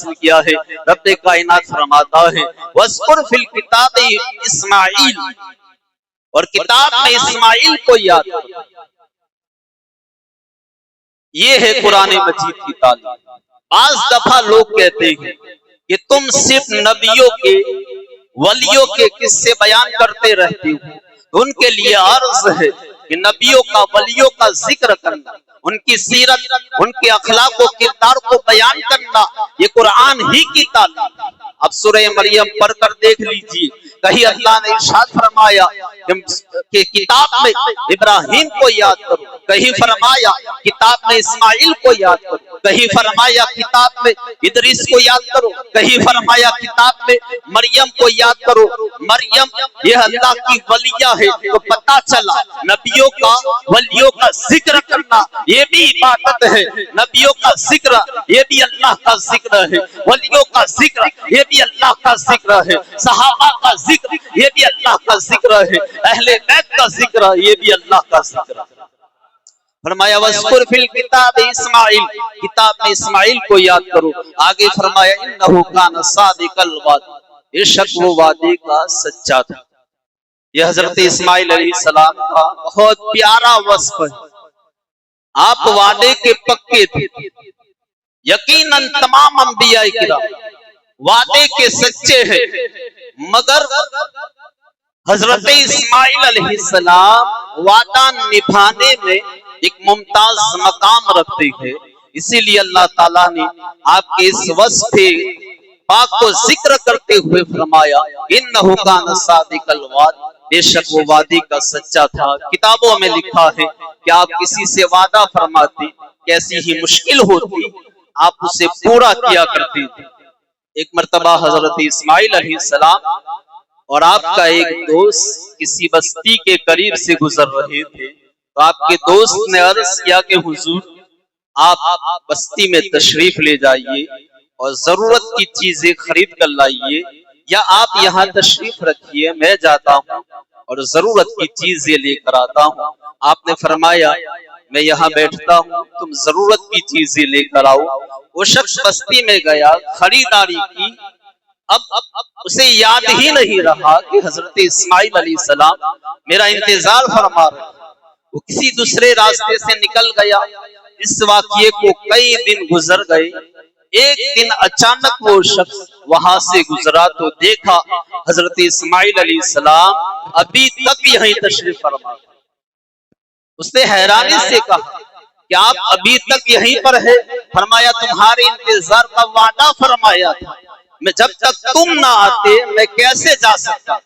किया है। रब्बे कायनात फरमाता है वस्कुर फिल किताब इस्माइल, और किताब में इस्माइल को याद करो। ये है कुरान मजीद की तालीम। आज दफा लोग कहते हैं कि तुम सिर्फ नबियों के वलियों के किस्से बयान करते रहते हो, तो उनके लिए अर्ज है कि नबियों का वलियों का जिक्र करना, उनकी सीरत, उनके अखलाक व किरदार को बयान करना, ये कुरान ही की तालीम। अब सूरह मरियम पढ़कर देख लीजिए, कहीं अल्लाह ने इरशाद फरमाया कि किताब में इब्राहिम को याद करो, कहीं फरमाया किताब में इस्माइल को याद करो, कहीं फरमाया किताब में इदरीस को याद करो, कहीं फरमाया किताब में मरियम को याद करो। मरियम ये अल्लाह की वलिया है, तो पता चला नबियों का वलियों का जिक्र करना ये भी इबादत है। नबियों का जिक्र ये भी अल्लाह का जिक्र है, वलियों का जिक्र ये भी अल्लाह का जिक्र है, सहाबा का जिक्र ये भी अल्लाह का जिक्र है, अहले बैत का जिक्र ये भी अल्लाह का जिक्र है। फरमाया वस्कुर फिल किताब इस्माइल, किताब में इस्माइल को याद करो। आगे फरमाया इन्नहु कान सादिकल वाद, बेशक वो वादे का सच्चा था। यह हजरत इस्माइल अलैहिस्सलाम का बहुत प्यारा वस्फ है। आप वादे के पक्के थे। यकीनन तमाम अंबिया किराम वादे के सच्चे हैं, मगर हजरत इस्माइल अलैहिस्सलाम वादा निभाने में एक मुमताज मकाम रखते हैं। इसीलिए अल्लाह ताला ने आपके इस वस्फ पाक को जिक्र करते हुए फरमाया इन्नहु कान सादिकल वाद, बेशक वो वादे का सच्चा था। किताबों में लिखा है कि आप किसी से वादा फरमाते, कैसी ही मुश्किल होती आप उसे पूरा किया करते थे। एक मर्तबा हजरत इस्माइल अलैहिस्सलाम और आपका एक दोस्त किसी बस्ती के करीब से गुजर रहे थे, तो आपके दोस्त ने अर्ज किया कि हुजूर आप बस्ती में तशरीफ ले जाइए और जरूरत की चीजें खरीद कर लाइए, या आप यहाँ तशरीफ रखिए, मैं जाता हूँ और जरूरत की चीजें लेकर आता हूँ। आपने फरमाया मैं यहाँ बैठता हूँ, तुम जरूरत की चीजें लेकर आओ। वो शख्स बस्ती में गया, खरीदारी की। अब उसे याद ही नहीं रहा कि हजरत इस्माइल अलैहिस्सलाम मेरा इंतजार फरमा रहे। वो किसी दूसरे रास्ते से निकल गया। इस वाक़ये को कई दिन गुजर गए। एक दिन अचानक वो शख्स वहां से गुजरा तो देखा हजरत इस्माइल अलैहिस्सलाम अभी तक यहीं तशरीफ फरमा। उसने हैरानी से कहा कि आप अभी तक यहीं पर है? फरमाया तुम्हारे इंतजार का वादा फरमाया था, मैं जब तक तुम ना आते मैं कैसे जा सकता।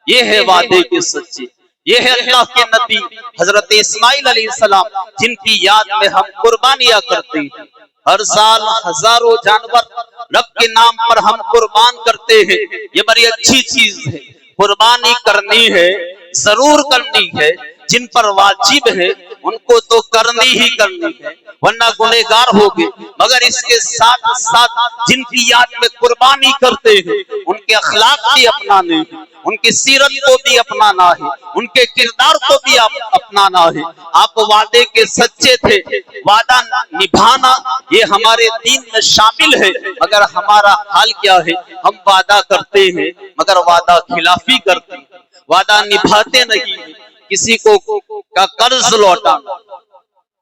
ये है वादे के सच्चे, ये है अल्लाह के नबी हजरत इस्माइल अलैहिस्सलाम, जिनकी याद में हम कुर्बानियां करते हैं। हर साल हजारों जानवर रब के नाम पर हम कुर्बान करते हैं। ये बड़ी अच्छी चीज है, कुर्बानी करनी है, जरूर करनी है। जिन पर वाजिब है उनको तो करनी ही करनी है, वरना गुनहगार होगे। मगर इसके साथ साथ जिनकी याद में कुर्बानी करते हैं उनके अखलाक भी अपनाने हैं, उनकी सीरत को भी अपनाना है, उनके किरदार को भी अपनाना है। आप वादे के सच्चे थे, वादा निभाना ये हमारे दीन में शामिल है। मगर हमारा हाल क्या है, हम वादा करते हैं मगर वादा खिलाफी करते हैं, वादा निभाते नहीं है। किसी को का कर्ज लौटाना,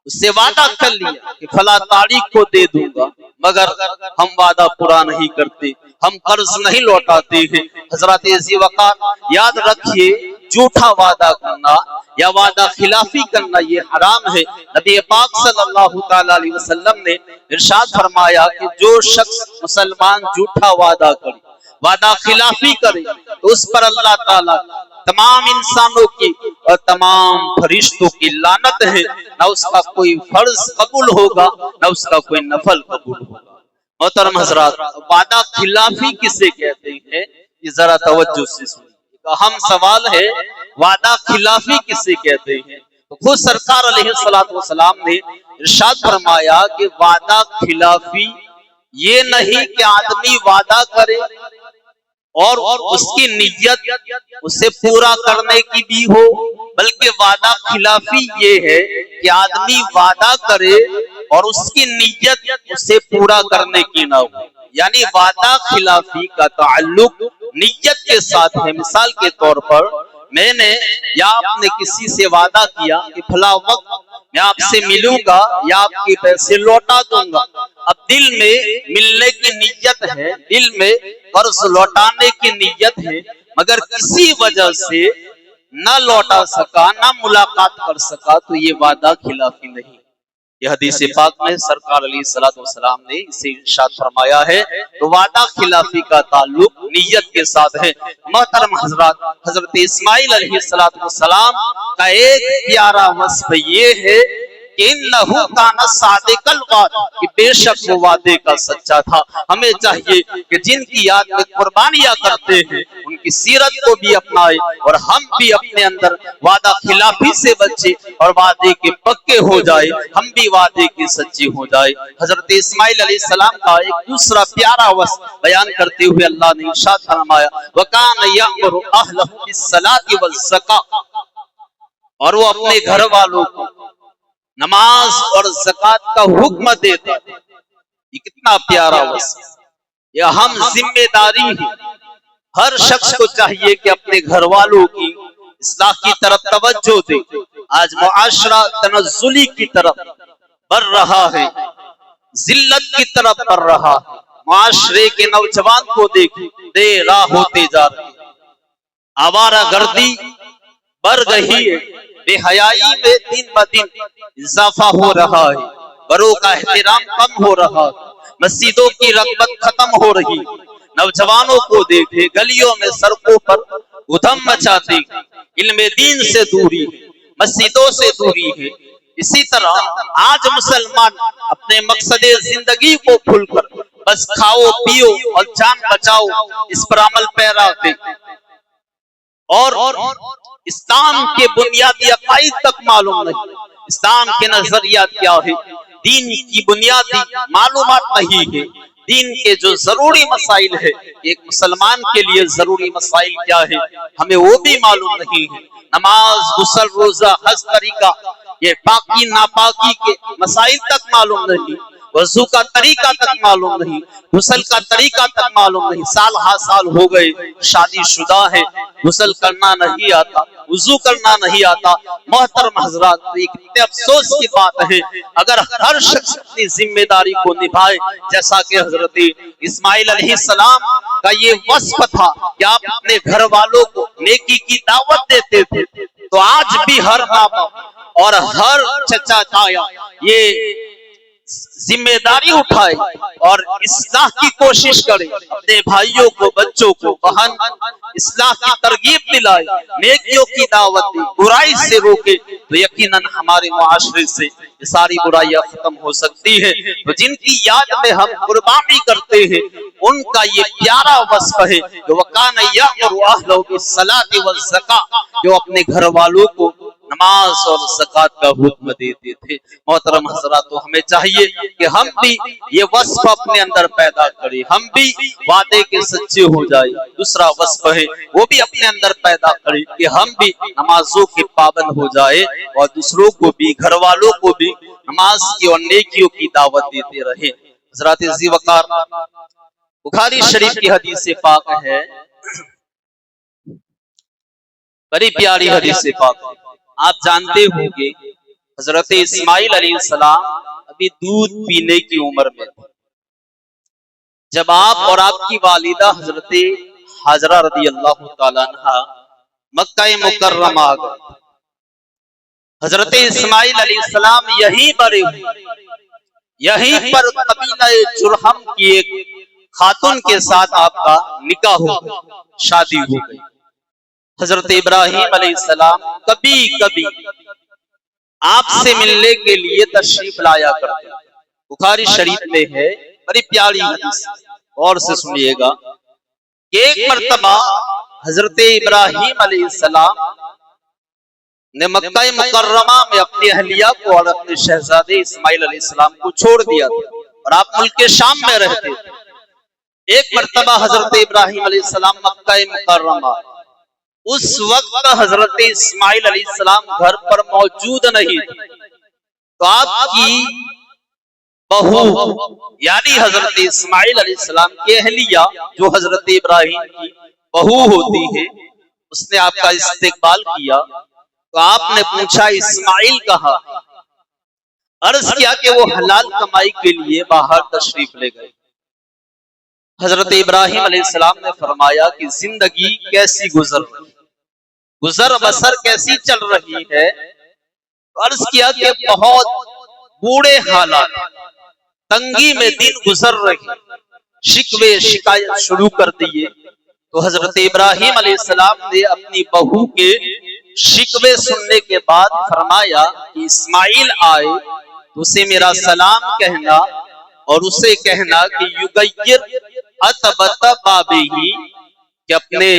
उससे वादा कर लिया कि फला तारीख को दे दूंगा, मगर हम वादा पूरा नहीं करते, हम कर्ज नहीं लौटाते हैं। हजरत ज़ी वक़ार याद रखिए, झूठा वादा करना या वादा खिलाफी करना ये हराम है। नबी पाक सल्लल्लाहु तआला अलैहि वसल्लम ने इरशाद फरमाया कि जो शख्स मुसलमान झूठा वादा करे, वादा खिलाफी करे, तो उस पर अल्लाह ताला तमाम इंसानों की और तमाम फरिश्तों की लानत है। न उसका कोई फर्ज कबूल होगा, न उसका कोई नफल कबूल होगा। मोहतरम हजरात, वादा खिलाफी किसे कहते हैं, ये जरा तवज्जो से सुनिए। अहम सवाल है, वादा खिलाफी किसे कहते हैं? तो खुद सरकार अलैहिस्सलातु वस्सलाम ने इरशाद फरमाया कि वादा खिलाफी ये नहीं कि आदमी वादा करे और उसकी नियत उसे पूरा करने की भी हो, बल्कि वादा खिलाफी ये है कि आदमी वादा करे और उसकी नियत उसे पूरा करने की ना हो। यानी वादा खिलाफी का ताल्लुक नियत के साथ है। मिसाल के तौर पर मैंने या आपने किसी से वादा किया कि फला वक्त मैं आपसे मिलूंगा या आपके पैसे लौटा दूंगा। अब दिल में मिलने की नियत है, दिल में कर्ज लौटाने की नियत है, मगर किसी वजह से न लौटा सका, न मुलाकात कर सका, तो ये वादा खिलाफी नहीं। यह हदीस पाक में सरकार अलैहिस्सलाम ने इसे इरशाद फरमाया है। तो वादा खिलाफी का ताल्लुक नियत के साथ है। मोहतरम हजरात, हजरत इस्माइल अलैहिस्सलाम का एक प्यारा वस्फ ये है कि इन्नहु काना सादिकल वाद, कि बेशक वो वादे का सच्चा था। हमें चाहिए कि जिनकी याद में कुर्बानियां करते हैं उनकी सीरत को भी अपनाए और हम भी अपने अंदर वादा खिलाफी से बचे और वादे के पक्के हो जाए, हम भी वादे की सच्ची हो जाए। हजरत इस्माइल अलैहिस्सलाम का एक दूसरा प्यारा वस्फ बयान करते हुए अल्लाह ने इरशाद फरमाया, वकान यअमुरु अहलहु बिस्सलाति वज़्ज़का, और वो अपने घर वालों को नमाज और ज़कात का हुक्म देता। ये कितना प्यारा वस्फ, यह हम जिम्मेदारी है। हर शख्स को चाहिए कि अपने घर वालों की इस्लाह की तरफ तवज्जो दे। आज मुआशरा तनज़्ज़ुली की तरफ बढ़ रहा है, जिल्लत की तरफ बढ़ रहा है। मुआशरे के नौजवान को देखें, बेराह होते जा रहे हैं, आवारा गर्दी बढ़ रही है, बेहयाई में दिन ब दिन इजाफा हो रहा है, बड़ों का एहतराम कम हो रहा है, मस्जिदों की रग़बत खत्म हो रही, नौजवानों को देखे गलियों में सड़कों पर उधम मचाते, इल्मे दीन से दूरी, मस्जिदों से दूरी है। इसी तरह आज मुसलमान अपने मकसदे जिंदगी को भूलकर बस खाओ पियो और जान बचाओ इस पर अमल पैरा थे और इस्लाम के बुनियादी अकाईद तक मालूम नहीं, इस्लाम के नजरिया क्या है, दीन की बुनियादी मालूमात नहीं है, दीन के जो जरूरी मसाइल है, एक मुसलमान के लिए जरूरी मसाइल क्या है, हमें वो भी मालूम नहीं है। नमाज, गुस्ल, रोजा, हज तरीका, ये पाकी नापाकी के मसाइल तक मालूम नहीं, वजू का तरीका तक मालूम नहीं, गुस्ल का तरीका तक मालूम नहीं। साल हा साल हो गए, शादीशुदा है, गुस्ल करना नहीं आता, वजू करना नहीं आता। मोहतरम हजरात, तो एक अफसोस की बात है, अगर हर शख्स अपनी जिम्मेदारी को निभाए, जैसा कि हजरत इस्माइल अलैहिस्सलाम का ये वस्फ था कि आप अपने घर वालों को नेकी की दावत देते थे, तो आज भी हर माँ बाप और हर चचा ताया ये जिम्मेदारी उठाए और इस्लाह की कोशिश करे, अपने भाइयों को, बच्चों को, बहन इस्लाह की तरगीब दिलाए, नेकियों की दावत दे, बुराई से रोके, तो यकीनन हमारे मुआशरे से ये सारी बुराइयां खत्म हो सकती है। तो जिनकी याद में हम कुर्बानी करते हैं उनका ये प्यारा वस्फ है, जो वकान यअमुरु अहलहु बिस्सलाति वज़्ज़का, जो अपने घर वालों को नमाज और ज़कात का हुक्म देते थे। मोहतरम हज़रात, तो हमें चाहिए कि हम भी ये वस्फ अपने अंदर पैदा करें, हम भी वादे के सच्चे हो जाए। दूसरा वस्फ है वो भी अपने अंदर पैदा करें कि हम भी नमाजों के पाबंद हो जाए और दूसरों को भी, घर वालों को भी नमाज की और नेकियों की दावत देते रहे। हज़रात इज़्ज़ी वक़ार, बुखारी शरीफ की हदीस पाक है, बड़ी प्यारी हदीस पाक है। आप जानते होंगे हजरत इस्माइल अलैहिस्सलाम अभी दूध पीने की उम्र में थे जब आप और आपकी वालिदा हजरत हाजरा रज़ियल्लाहु ताला अन्हा मक्का मुकर्रमा आ गए। हजरत इस्माइल अलैहिस्सलाम यहीं बड़े हुए, यहीं पर कबीला जुरहम की एक खातून के साथ आपका निकाह हो गया, शादी हो गई। हजरत इब्राहिम अलैहिस्सलाम कभी कभी आपसे मिलने के लिए तशरीफ लाया करते। बुखारी शरीफ में है, बड़ी प्यारी हदीस, और से सुनिएगा। एक मर्तबा हजरत इब्राहिम अलैहिस्सलाम ने मक्का मुकर्रमा में अपनी अहलिया को और अपने शहजादे इस्माइल अलैहिस्सलाम को छोड़ दिया था और आप मुल्क शाम में रहते थे। एक मर्तबा हजरत इब्राहिम अलैहिस्सलाम मक्का मुकर्रमा, उस वक्त हजरत इस्माइल अलैहिस्सलाम घर पर मौजूद नहीं थे, तो आपकी बहू यानी हजरत इस्माइल अलैहिस्सलाम की अहलिया जो हजरत इब्राहिम की बहू होती है, उसने आपका इस्तेकबाल किया। तो आपने पूछा इस्माइल कहाँ? अर्ज किया कि वो हलाल कमाई के लिए बाहर तशरीफ ले गए। हजरत इब्राहिम अलैहिस्सलाम ने फरमाया कि जिंदगी कैसी गुजर बसर कैसी चल रही है? अर्ज किया कि बहुत बूढ़े हालात, तंगी में दिन गुजर रही, शिकवे शिकायत शुरू कर दिए। तो हजरत इब्राहिम अलैहिस्सलाम ने अपनी बहू के शिकवे सुनने के बाद फरमाया कि इस्माइल आए तो उसे मेरा सलाम कहना और उसे कहना कि युगय्यर अतबत बाबेही, कि अपने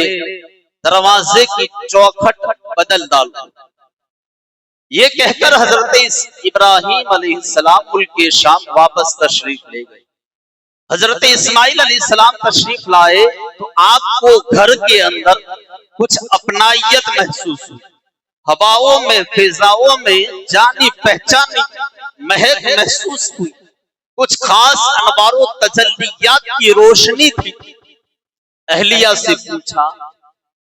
दरवाजे की चौखट बदल डालो। ये कहकर हजरत इब्राहिम अलैहिस्सलाम मुल्क शाम वापस तशरीफ ले गए। हजरत इस्माइल अलैहिस्सलाम तशरीफ लाए तो आपको घर के अंदर कुछ अपनायत महसूस हुई, हवाओं में फिजाओं में जानी पहचानी महक महसूस हुई, कुछ खास अनवारों तजल्लियात की रोशनी थी। अहलिया से पूछा,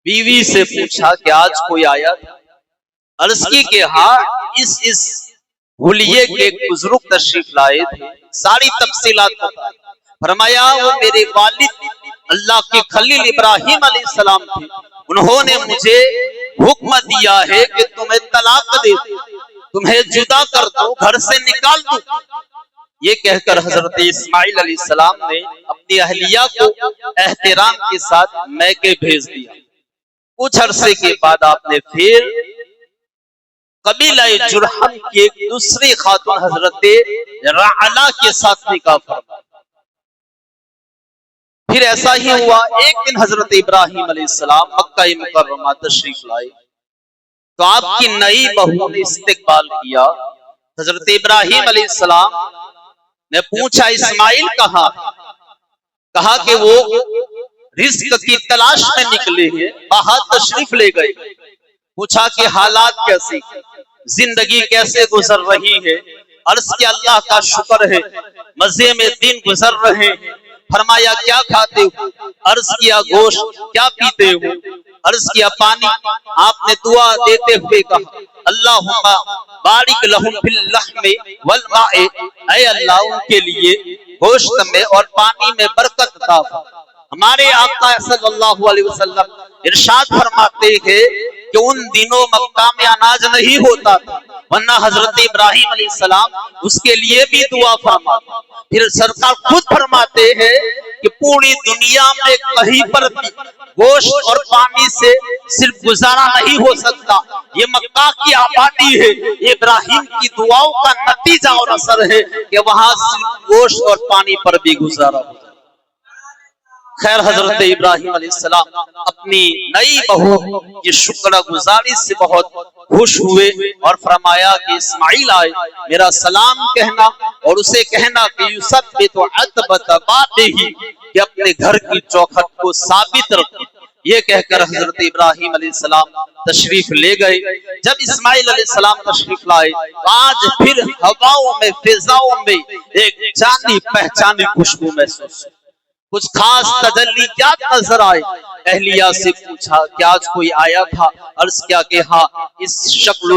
बीवी से पूछा कि आज कोई आया था? अर्ज की के हाँ, इस हुलिये के बुजुर्ग तशरीफ लाए थे। सारी तफसीलात बताई। फरमाया वो मेरे वालिद अल्लाह के खलील इब्राहिम अलैहिस्सलाम थे। उन्होंने मुझे हुक्म दिया है कि तुम्हें तलाक दे दूं, तुम्हें जुदा कर दूं, घर से निकाल दूं। ये कहकर हजरत इस्माइल अलैहिस्सलाम ने अपनी अहलिया को एहतराम के साथ मैके भेज दिया। कुछ अरसे के बाद आपने फिर कबीला जुरहम की एक दूसरी खातून हजरत राअला के साथ निकाह फरमाया। फिर ऐसा ही हुआ। एक दिन हजरत इब्राहिम अलैहिस्सलाम मक्का मुकर्रमा तशरीफ लाए तो आपकी नई बहू ने इस्तेकबाल किया। हजरत इब्राहिम अलैहिस्सलाम ने पूछा इस्माइल कहाँ? कहा कि वो रिस्क की तलाश में निकले हैं, बाहर तशरीफ ले गए। पूछा कि हालात कैसी, जिंदगी कैसे गुजर रही है? अर्ज किया अल्लाह का शुक्र है, मजे में दिन गुजर रहे हैं। फरमाया क्या खाते हो? अर्ज किया गोश्त। क्या पीते हो? अर्ज किया पानी। आपने दुआ देते हुए कहा अल्लाहुम्मा बारिक लहुम फिल लहमी वल माए, ऐ अल्लाह उनके लिए गोश्त में और पानी में बरकत अता फरमा। हमारे आका सल्लल्लाहु अलैहि वसल्लम इरशाद फरमाते हैं कि उन दिनों मक्का में अनाज नहीं होता था, वरना हजरत इब्राहिम अलैहिस्सलाम उसके लिए भी दुआ फरमाते। फिर सरकार खुद फरमाते हैं कि पूरी दुनिया में कहीं पर भी गोश्त और पानी से सिर्फ गुजारा नहीं हो सकता। ये मक्का की आबादी है, इब्राहिम की दुआओं का नतीजा और असर है कि वहां सिर्फ गोश्त और पानी पर भी गुजारा हो। खैर हजरत इब्राहिम अलैहिस्सलाम अपनी नई बहू की शुक्रगुजारी से बहुत खुश हुए और फरमाया कि इस्माइल आए, मेरा सलाम कहना और उसे कहना कि युसब्बितु अतबत बातिही, कि अपने घर की चौखट को साबित रखे। ये कहकर हजरत इब्राहिम अलैहिस्सलाम तशरीफ ले गए। जब इस्माइल अलैहिस्सलाम तशरीफ लाए आज फिर हवाओं में फिजाओं में एक जानी पहचानी खुशबू महसूस, कुछ खास तजल्लियात नजर आए। अहलिया से पूछा कि आज कोई आया था? अर्ज किया कि हाँ, इस शक्ल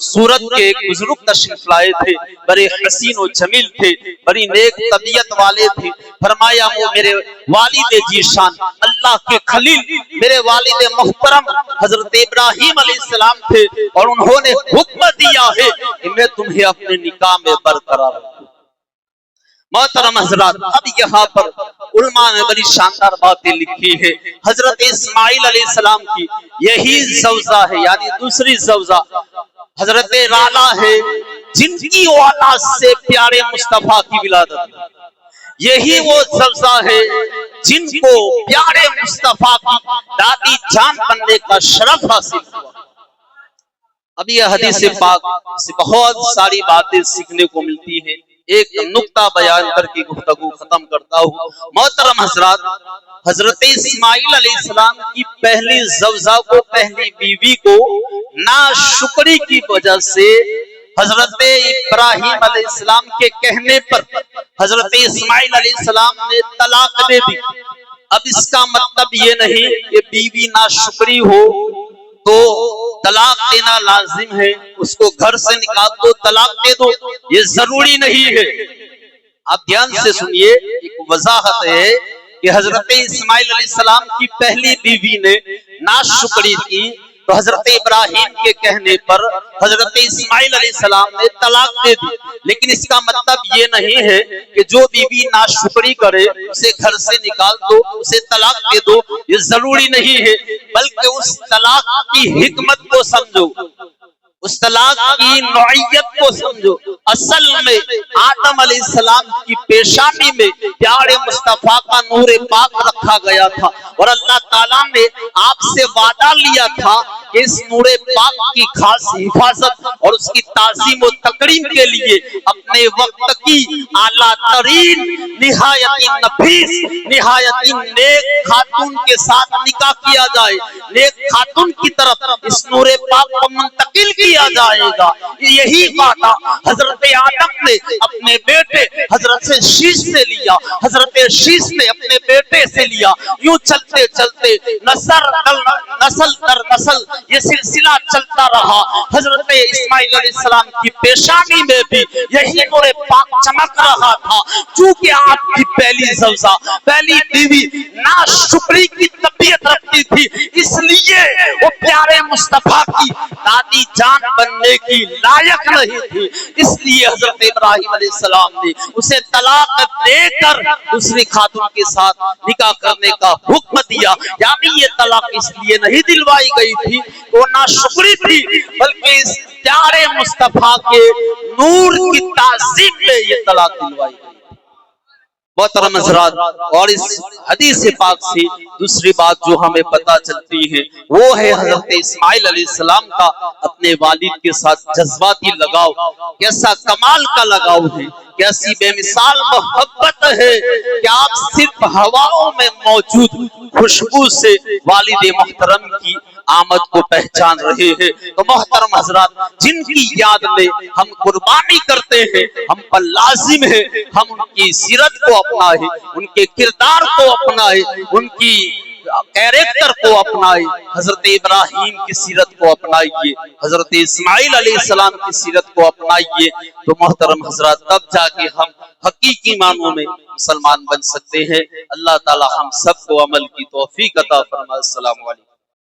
सूरत के एक बुजुर्ग तशरीफ लाए थे, बड़े हसीन और जमील थे, बड़ी नेक तबीयत वाले थे। फरमाया वो मेरे वालिद जीशान अल्लाह के खलील मेरे वालिद मोहतरम हजरत इब्राहिम अलैहिस्सलाम थे और उन्होंने हुक्म दिया है कि मैं तुम्हें अपने निकाह में बरकरार रखूं। मोहतरम हजरात, अब यहाँ पर उलमा ने बड़ी शानदार बातें लिखी है। हजरत इस्माइल अलैहिस्सलाम की यही ज़ौजा है, यानी दूसरी ज़ौजा हजरत राला है, जिनकी औलाद से प्यारे मुस्तफा की विलादत। यही वो ज़ौजा है जिनको प्यारे मुस्तफा की दादी जान बनने का शरफ हासिल हुआ। अब यह हदीस पाक से बहुत सारी बातें सीखने को मिलती है। एक नुक्ता बयान करके गुफ्तगू खत्म करता हूँ। मोहतरम हजरात, हजरत इस्माइल अलैहिस्सलाम की पहली ज़ौजा को, पहली बीवी को नाशुक्री की वजह से हजरत इब्राहिम अलैहिस्सलाम के कहने पर हजरत इस्माइल अलैहिस्सलाम ने तलाक दे दी। अब इसका मतलब ये नहीं कि बीवी नाशुक्री हो तो तलाक देना लाजिम है, उसको घर से निकाल दो, तलाक दे दो, ये जरूरी नहीं है। आप ध्यान से सुनिए, एक वजाहत है कि हजरत इस्माइल अलैहिस्सलाम की पहली बीवी ने नाशुक्री की, तो हजरत इब्राहिम के कहने पर हजरत इस्माइल अलैहिस्सलाम ने तलाक दे दी। लेकिन इसका मतलब ये नहीं है कि जो बीवी नाशुक्री करे उसे घर से निकाल दो, उसे तलाक दे दो, ये जरूरी नहीं है। बल्कि उस तलाक की हिकमत को समझो, उस तलाक की नौइयत को समझो। असल में आदम अलैहिस्सलाम की पेशानी में प्यारे मुस्तफा का नूर पाक रखा गया था और अल्लाह ताला ने आपसे वादा लिया था कि इस नूर पाक की खास हिफाजत और उसकी ताज़ीम और तकरीम के लिए अपने वक्त की आला तरीन निहायत नफीस निहायत नेक खातून के साथ निकाह किया जाए, नेक खातून की तरफ इस नूर पाक को मुंतकिल किया जाएगा। यही वादा हजरत आदम ने अपने बेटे हजरत से शीश से लिया, हजरत शीश ने अपने बेटे से लिया। यूं चलते चलते नस्ल दर नस्ल ये सिलसिला चलता रहा। हजरत इस्माइल अलैहिस्सलाम की पेशानी में भी यही नूर पाक चमक रहा था। चूंकि आपकी पहली ज़ौजा, पहली बीवी नाशुक्री की तबीयत रखती थी, इसलिए वो प्यारे मुस्तफा की दादी जान बनने की लायक नहीं थी। इसलिए हजरत इब्राहिम अलैहिस्सलाम ने उसे तलाक देकर दूसरी खातून के साथ निकाह करने का हुक्म दिया। यानी ये तलाक इसलिए नहीं दिलवाई गई थी वो नाशुक्री थी, बल्कि इस प्यारे मुस्तफा के नूर की ताज़ीम में ये तलाक दिलवाई गई। मोहतरम हज़रात, और इस हदीस पाक से दूसरी बात जो हमें पता चलती है वो है हजरत इस्माइल अलैहिस्सलाम का अपने वालिद के साथ जज्बाती लगाव। कैसा कमाल का लगाव है, कैसी बेमिसाल मोहब्बत है कि आप सिर्फ हवाओं में मौजूद खुशबू से वालिद मोहतरम की आमद को पहचान रहे हैं। तो मोहतरम हजरात, जिनकी याद में हम कुर्बानी करते हैं, हम पर लाजिम है हम उनकी सीरत को अपनाए, उनके किरदार को अपनाए, उनकी कैरेक्टर को अपनाए। हजरत इब्राहिम की सीरत को अपनाइए, हजरत इस्माइल अलैहिस्सलाम की सीरत को अपनाइए। तो मोहतरम हजरात, तब जाके हम हकीकी मानों में मुसलमान बन सकते हैं। अल्लाह ताला हम सबको अमल की तौफीक अता फरमाए। अस्सलाम वालेकुम।